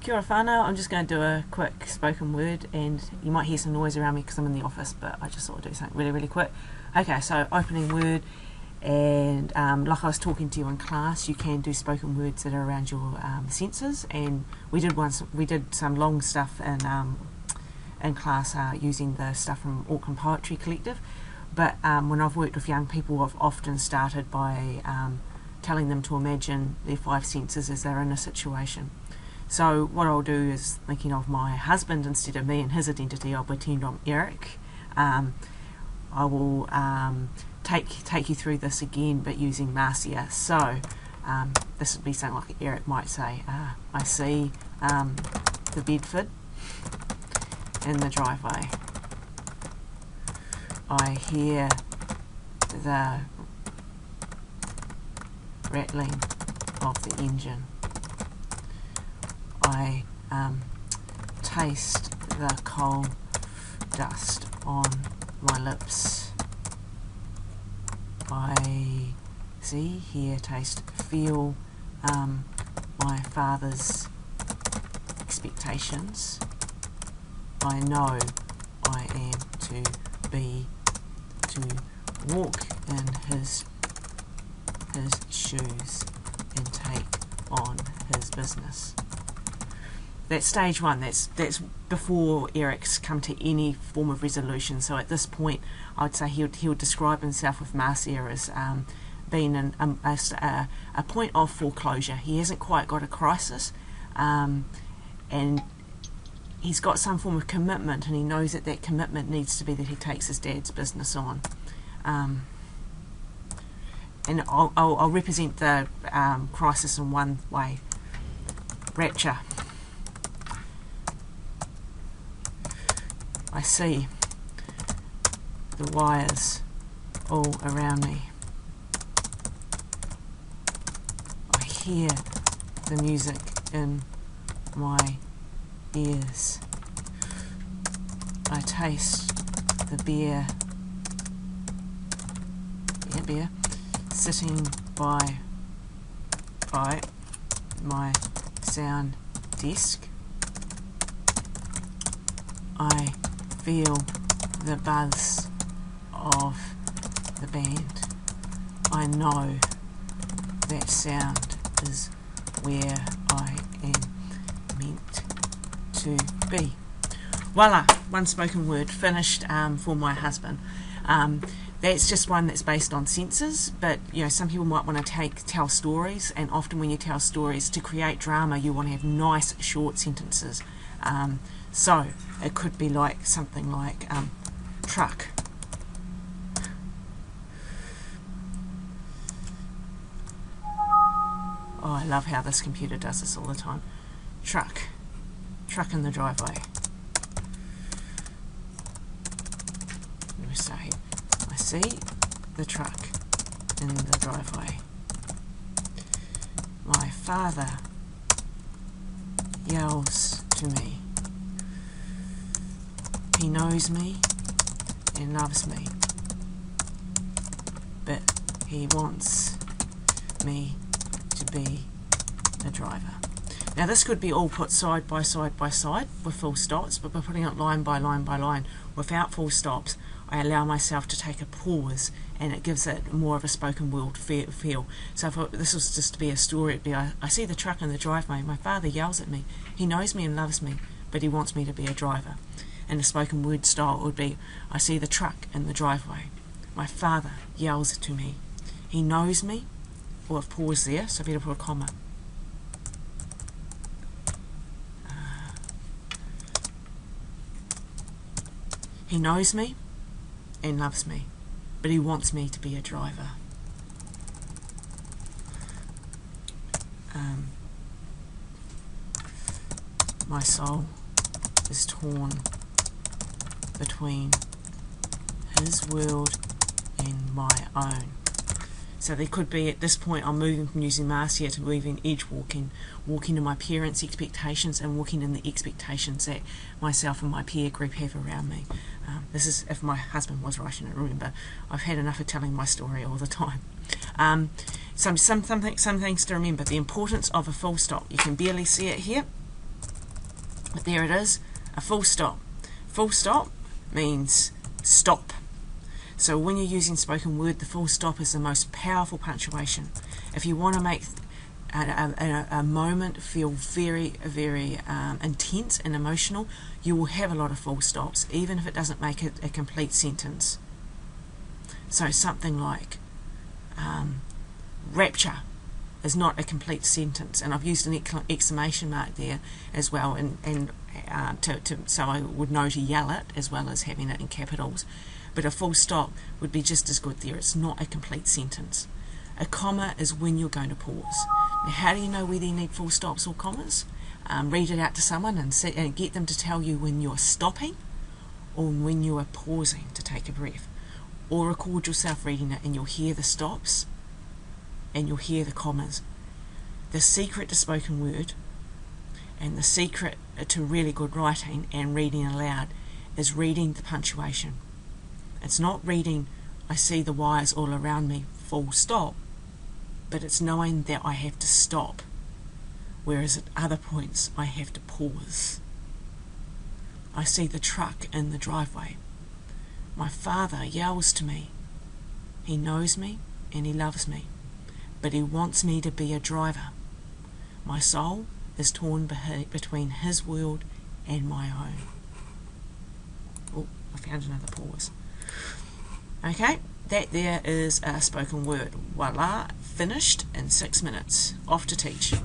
Kia ora whānau. I'm just going to do a quick spoken word, and you might hear some noise around me because I'm in the office, but I just thought I'd do something really, really quick. Okay, so opening word, and like I was talking to you in class, you can do spoken words that are around your senses, and we did some long stuff in class using the stuff from Auckland Poetry Collective, but when I've worked with young people, I've often started by telling them to imagine their five senses as they're in a situation. So what I'll do is, thinking of my husband instead of me and his identity, I'll pretend I'm Eric. I will take you through this again, but using Marcia. So this would be something like Eric might say, I see the Bedford in the driveway. I hear the rattling of the engine. I taste the coal dust on my lips. I see, hear, taste, feel my father's expectations. I know I am to walk in his shoes and take on his business. That's stage one. That's before Eric's come to any form of resolution. So at this point, I'd say he would describe himself with Marcia as being a point of foreclosure. He hasn't quite got a crisis, and he's got some form of commitment, and he knows that commitment needs to be that he takes his dad's business on. And I'll represent the crisis in one way. Rapture. I see the wires all around me. I hear the music in my ears. I taste the beer sitting by my sound desk. I feel the buzz of the band. I know that sound is where I am meant to be. Voila, one spoken word finished for my husband. That's just one that's based on senses, but some people might want to tell stories, and often when you tell stories, to create drama you want to have nice short sentences. So it could be like something like truck. Oh, I love how this computer does this all the time. Truck in the driveway. Let me say, I see the truck in the driveway. My father yells to me. He knows me and loves me, but he wants me to be a driver. Now this could be all put side by side by side with full stops, but by putting it line by line by line without full stops, I allow myself to take a pause, and it gives it more of a spoken word feel. So if this was just to be a story, it'd be, I see the truck in the driveway. My father yells at me. He knows me and loves me, but he wants me to be a driver. And the spoken word style would be, I see the truck in the driveway. My father yells to me. He knows me, or I've paused there, so I better put a comma. He knows me and loves me, but he wants me to be a driver. My soul is torn between his world and my own. So there could be, at this point, I'm moving from using Marcia to moving edge walking to my parents' expectations and walking in the expectations that myself and my peer group have around me. This is if my husband was writing it. Remember, I've had enough of telling my story all the time. Some things to remember. The importance of a full stop. You can barely see it here. But there it is, a full stop. Full stop means stop. So when you're using spoken word, the full stop is the most powerful punctuation. If you want to make a moment feel very, very intense and emotional, you will have a lot of full stops, even if it doesn't make it a complete sentence. So something like rapture is not a complete sentence, and I've used an exclamation mark there as well, and so I would know to yell it as well as having it in capitals. But a full stop would be just as good there. It's not a complete sentence. A comma is when you're going to pause. Now, how do you know whether you need full stops or commas? Read it out to someone and get them to tell you when you're stopping or when you are pausing to take a breath. Or record yourself reading it and you'll hear the stops and you'll hear the commas. The secret to spoken word and the secret to really good writing and reading aloud is reading the punctuation. It's not reading, I see the wires all around me, full stop, but it's knowing that I have to stop, whereas at other points I have to pause. I see the truck in the driveway. My father yells to me. He knows me and he loves me, but he wants me to be a driver. My soul is torn between his world and my own. Oh, I found another pause. Okay, that there is a spoken word. Voila, finished in 6 minutes. Off to teach.